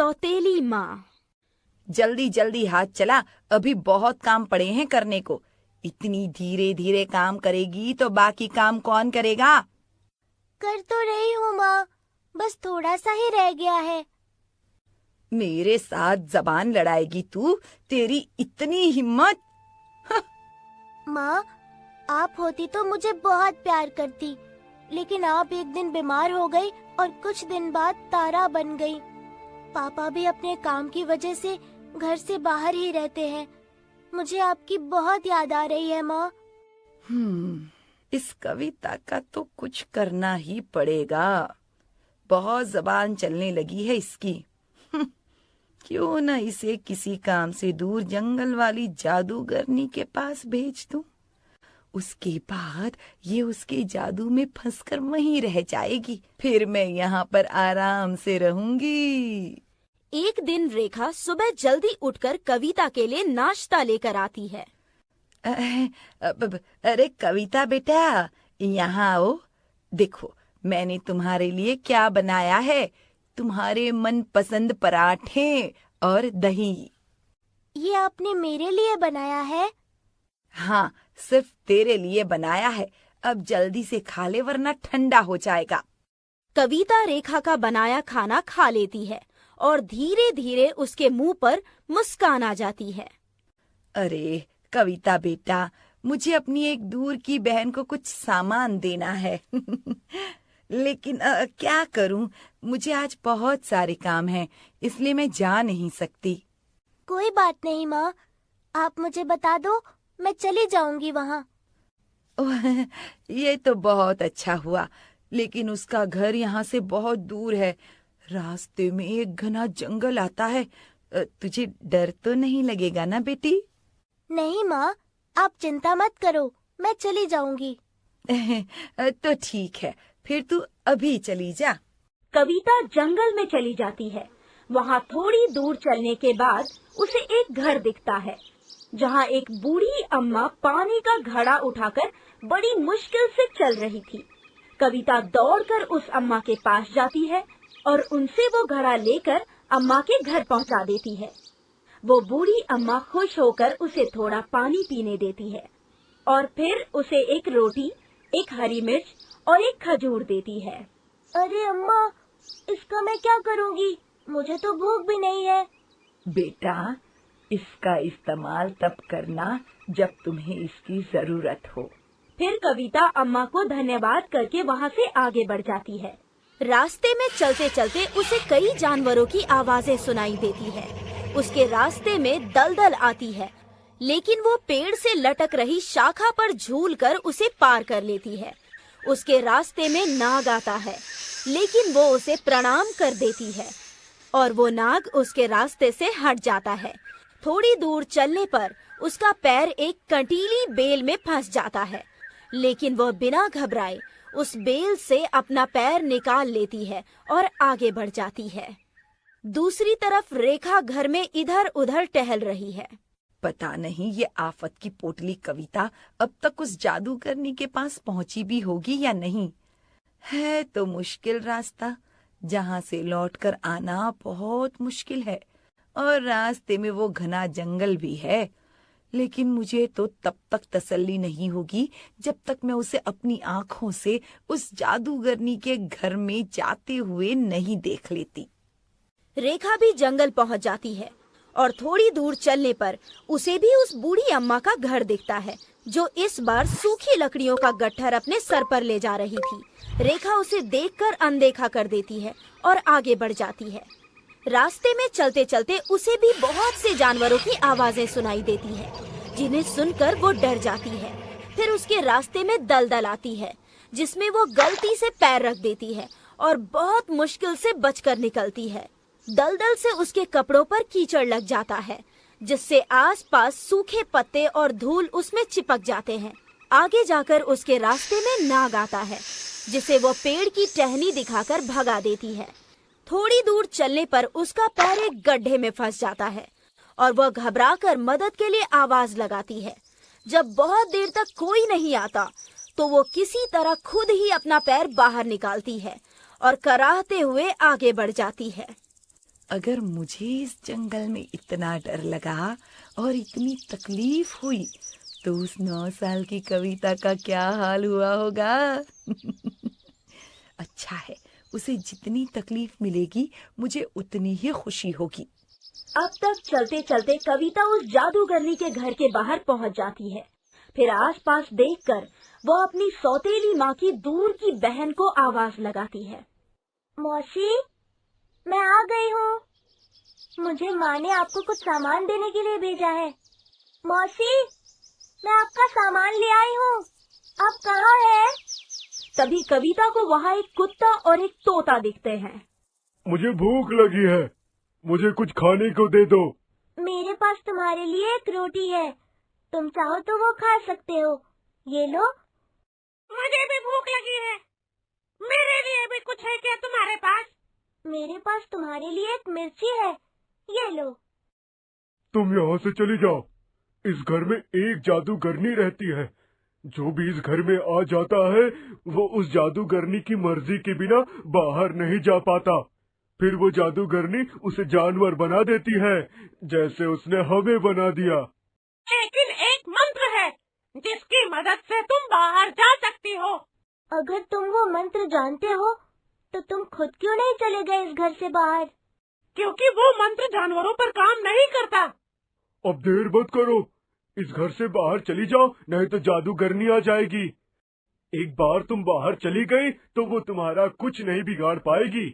सौतेली माँ। जल्दी जल्दी हाथ चला, अभी बहुत काम पड़े हैं करने को। इतनी धीरे धीरे काम करेगी तो बाकी काम कौन करेगा? कर तो रही हूँ माँ, बस थोड़ा सा ही रह गया है। मेरे साथ जबान लड़ाएगी तू? तेरी इतनी हिम्मत! माँ, आप होती तो मुझे बहुत प्यार करती, लेकिन आप एक दिन बीमार हो गई और कुछ दिन बाद तारा बन गई। पापा भी अपने काम की वजह से घर से बाहर ही रहते हैं। मुझे आपकी बहुत याद आ रही है माँ। इस कविता का तो कुछ करना ही पड़ेगा। बहुत जबान चलने लगी है इसकी। क्यों न इसे किसी काम से दूर जंगल वाली जादूगरनी के पास भेज दूं। उसके बाद ये उसके जादू में फंसकर वहीं रह जाएगी, फिर मैं यहाँ पर आराम से रहूंगी। एक दिन रेखा सुबह जल्दी उठकर कविता के लिए नाश्ता लेकर आती है। अरे कविता बेटा, यहाँ आओ। देखो मैंने तुम्हारे लिए क्या बनाया है। तुम्हारे मनपसंद पराठे और दही। ये आपने मेरे लिए बनाया है? हाँ, सिर्फ तेरे लिए बनाया है। अब जल्दी से खा ले वरना ठंडा हो जाएगा। कविता रेखा का बनाया खाना खा लेती है और धीरे धीरे उसके मुंह पर मुस्कान आ जाती है। अरे कविता बेटा, मुझे अपनी एक दूर की बहन को कुछ सामान देना है। लेकिन क्या करूं? मुझे आज बहुत सारे काम हैं, इसलिए मैं जा नहीं सकती। कोई बात नहीं माँ, आप मुझे बता दो, मैं चली जाऊंगी वहाँ। ये तो बहुत अच्छा हुआ, लेकिन उसका घर यहाँ से बहुत दूर है। रास्ते में एक घना जंगल आता है। तुझे डर तो नहीं लगेगा ना बेटी? नहीं माँ, आप चिंता मत करो, मैं चली जाऊंगी। तो ठीक है, फिर तू अभी चली जा। कविता जंगल में चली जाती है। वहाँ थोड़ी दूर चलने के बाद उसे एक घर दिखता है, जहाँ एक बूढ़ी अम्मा पानी का घड़ा उठाकर बड़ी मुश्किल से चल रही थी। कविता दौड़कर उस अम्मा के पास जाती है और उनसे वो घड़ा लेकर अम्मा के घर पहुँचा देती है। वो बूढ़ी अम्मा खुश होकर उसे थोड़ा पानी पीने देती है और फिर उसे एक रोटी, एक हरी मिर्च और एक खजूर देती है। अरे अम्मा, इसका मैं क्या करूँगी? मुझे तो भूख भी नहीं है। बेटा, इसका इस्तेमाल तब करना जब तुम्हें इसकी जरूरत हो। फिर कविता अम्मा को धन्यवाद करके वहाँ से आगे बढ़ जाती है। रास्ते में चलते चलते उसे कई जानवरों की आवाजें सुनाई देती है। उसके रास्ते में दलदल आती है, लेकिन वो पेड़ से लटक रही शाखा पर झूलकर उसे पार कर लेती है। उसके रास्ते में नाग आता है, लेकिन वो उसे प्रणाम कर देती है और वो नाग उसके रास्ते से हट जाता है। थोड़ी दूर चलने पर उसका पैर एक कंटीली बेल में फंस जाता है, लेकिन वह बिना घबराए उस बेल से अपना पैर निकाल लेती है और आगे बढ़ जाती है। दूसरी तरफ रेखा घर में इधर उधर टहल रही है। पता नहीं ये आफत की पोटली कविता अब तक उस जादूगरनी के पास पहुंची भी होगी या नहीं। है तो मुश्किल रास्ता, जहाँ से लौटकर आना बहुत मुश्किल है, और रास्ते में वो घना जंगल भी है। लेकिन मुझे तो तब तक तसल्ली नहीं होगी जब तक मैं उसे अपनी आँखों से उस जादूगरनी के घर में जाते हुए नहीं देख लेती। रेखा भी जंगल पहुंच जाती है और थोड़ी दूर चलने पर उसे भी उस बूढ़ी अम्मा का घर दिखता है, जो इस बार सूखी लकड़ियों का गट्ठर अपने सर पर ले जा रही थी। रेखा उसे देखकर अनदेखा कर देती है और आगे बढ़ जाती है। रास्ते में चलते चलते उसे भी बहुत से जानवरों की आवाजें सुनाई देती है, जिन्हें सुनकर वो डर जाती है। फिर उसके रास्ते में दलदल आती है, जिसमें वो गलती से पैर रख देती है और बहुत मुश्किल से बचकर निकलती है। दलदल से उसके कपड़ों पर कीचड़ लग जाता है, जिससे आसपास सूखे पत्ते और धूल उसमें चिपक जाते हैं। आगे जाकर उसके रास्ते में नाग आता है, जिसे वो पेड़ की टहनी दिखाकर भगा देती है। थोड़ी दूर चलने पर उसका पैर एक गड्ढे में फंस जाता है और वह घबराकर मदद के लिए आवाज लगाती है। जब बहुत देर तक कोई नहीं आता, तो वो किसी तरह खुद ही अपना पैर बाहर निकालती है और कराहते हुए आगे बढ़ जाती है। अगर मुझे इस जंगल में इतना डर लगा और इतनी तकलीफ हुई तो उस 9 साल की कविता का क्या हाल हुआ होगा। अच्छा है, उसे जितनी तकलीफ मिलेगी मुझे उतनी ही खुशी होगी। अब तक चलते चलते कविता उस जादूगरनी के घर के बाहर पहुंच जाती है। फिर आसपास देखकर वो अपनी सौतेली माँ की दूर की बहन को आवाज लगाती है। मौसी, मैं आ गई हूँ। मुझे माँ ने आपको कुछ सामान देने के लिए भेजा है। मौसी, मैं आपका सामान ले आई हूँ। आप कहाँ हैं? तभी कविता को वहाँ एक कुत्ता और एक तोता दिखते हैं। मुझे भूख लगी है, मुझे कुछ खाने को दे दो। मेरे पास तुम्हारे लिए एक रोटी है, तुम चाहो तो वो खा सकते हो। ये लो। मुझे भी भूख लगी है, मेरे लिए भी कुछ है क्या तुम्हारे पास? मेरे पास तुम्हारे लिए एक मिर्ची है, ये लो। तुम यहाँ से चली जाओ। इस घर में एक जादूगरनी रहती है। जो भी इस घर में आ जाता है वो उस जादूगरनी की मर्जी के बिना बाहर नहीं जा पाता। फिर वो जादूगरनी उसे जानवर बना देती है, जैसे उसने हमें बना दिया। लेकिन एक मंत्र है जिसकी मदद से तुम बाहर जा सकती हो। अगर तुम वो मंत्र जानते हो तो तुम खुद क्यों नहीं चले गए इस घर से बाहर? क्योंकि वो मंत्र जानवरों पर काम नहीं करता। अब देर मत करो, इस घर से बाहर चली जाओ, नहीं तो जादूगरनी आ जाएगी। एक बार तुम बाहर चली गई तो वो तुम्हारा कुछ नहीं बिगाड़ पाएगी।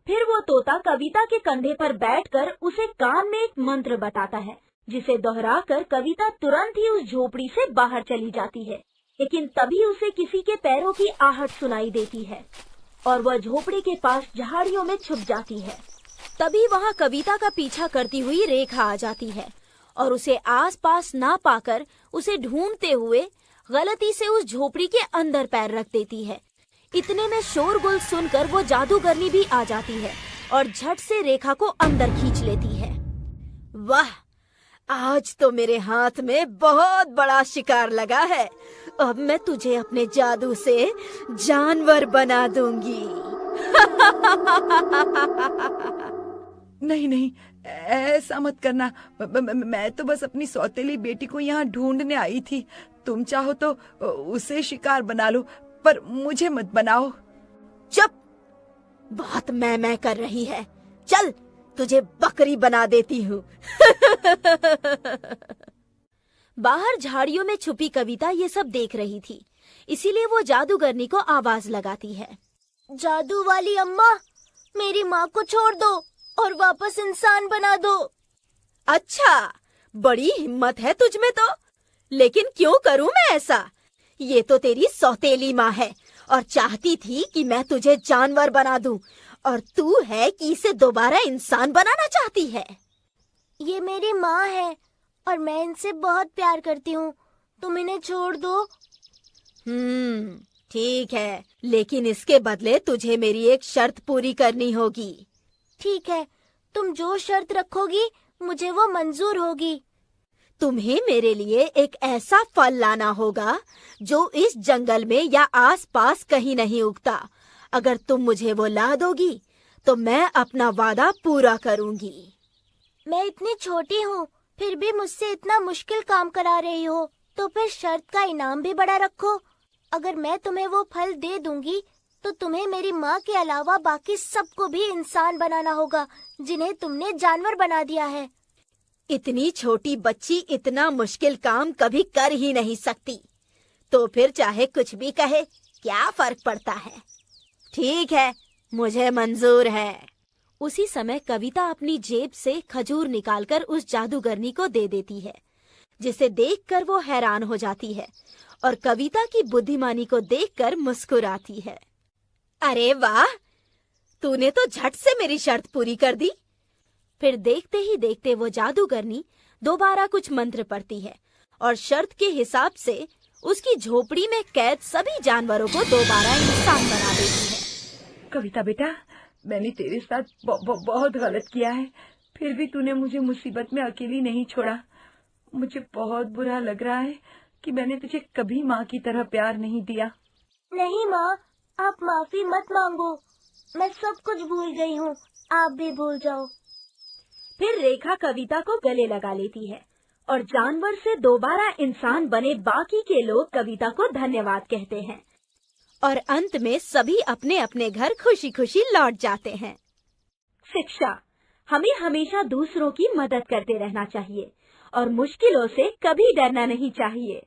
फिर वो तोता कविता के कंधे पर बैठकर उसे कान में एक मंत्र बताता है, जिसे दोहराकर कविता तुरंत ही उस झोपड़ी से बाहर चली जाती है। लेकिन तभी उसे किसी के पैरों की आहट सुनाई देती है और वह झोपड़ी के पास झाड़ियों में छुप जाती है। तभी वहाँ कविता का पीछा करती हुई रेखा आ जाती है और उसे आसपास ना पाकर उसे ढूंढते हुए गलती से उस झोपड़ी के अंदर पैर रख देती है। इतने में शोरगुल सुनकर वो जादूगरनी भी आ जाती है और झट से रेखा को अंदर खींच लेती है। वाह, आज तो मेरे हाथ में बहुत बड़ा शिकार लगा है। अब मैं तुझे अपने जादू से जानवर बना दूंगी। नहीं नहीं, ऐसा मत करना। मैं तो बस अपनी सौतेली बेटी को यहाँ ढूंढने आई थी। तुम चाहो तो उसे शिकार बना लो, पर मुझे मत बनाओ। चुप, बहुत मैं कर रही है। चल, तुझे बकरी बना देती हूँ। बाहर झाड़ियों में छुपी कविता ये सब देख रही थी, इसीलिए वो जादूगरनी को आवाज लगाती है। जादू वाली अम्मा, मेरी माँ को छोड़ दो और वापस इंसान बना दो। अच्छा, बड़ी हिम्मत है तुझ में तो। लेकिन क्यों करूं मैं ऐसा? ये तो तेरी सौतेली माँ है और चाहती थी कि मैं तुझे जानवर बना दूं, और तू है कि इसे दोबारा इंसान बनाना चाहती है। ये मेरी माँ है और मैं इनसे बहुत प्यार करती हूँ, तुम इन्हें छोड़ दो। ठीक है, लेकिन इसके बदले तुझे मेरी एक शर्त पूरी करनी होगी। ठीक है, तुम जो शर्त रखोगी मुझे वो मंजूर होगी। तुम्हें मेरे लिए एक ऐसा फल लाना होगा जो इस जंगल में या आसपास कहीं नहीं उगता। अगर तुम मुझे वो ला दोगी तो मैं अपना वादा पूरा करूंगी। मैं इतनी छोटी हूँ, फिर भी मुझसे इतना मुश्किल काम करा रही हो, तो फिर शर्त का इनाम भी बड़ा रखो। अगर मैं तुम्हें वो फल दे दूंगी तो तुम्हें मेरी माँ के अलावा बाकी सबको भी इंसान बनाना होगा, जिन्हें तुमने जानवर बना दिया है। इतनी छोटी बच्ची इतना मुश्किल काम कभी कर ही नहीं सकती, तो फिर चाहे कुछ भी कहे, क्या फर्क पड़ता है। ठीक है, मुझे मंजूर है। उसी समय कविता अपनी जेब से खजूर निकालकर उस जादूगरनी को दे देती है, जिसे देखकर वो हैरान हो जाती है और कविता की बुद्धिमानी को देखकर मुस्कुराती है। अरे वाह, तूने तो झट से मेरी शर्त पूरी कर दी। फिर देखते ही देखते वो जादूगरनी दोबारा कुछ मंत्र पढ़ती है और शर्त के हिसाब से उसकी झोपड़ी में कैद सभी जानवरों को दोबारा इंसान बना देती है। कविता बेटा, मैंने तेरे साथ बहुत गलत किया है, फिर भी तूने मुझे मुसीबत में अकेली नहीं छोड़ा। मुझे बहुत बुरा लग रहा है कि मैंने तुझे कभी माँ की तरह प्यार नहीं दिया। नहीं माँ, आप माफी मत मांगो, मैं सब कुछ भूल गई हूँ, आप भी भूल जाओ। फिर रेखा कविता को गले लगा लेती है और जानवर से दोबारा इंसान बने बाकी के लोग कविता को धन्यवाद कहते हैं और अंत में सभी अपने अपने घर खुशी खुशी लौट जाते हैं। शिक्षा, हमें हमेशा दूसरों की मदद करते रहना चाहिए और मुश्किलों से कभी डरना नहीं चाहिए।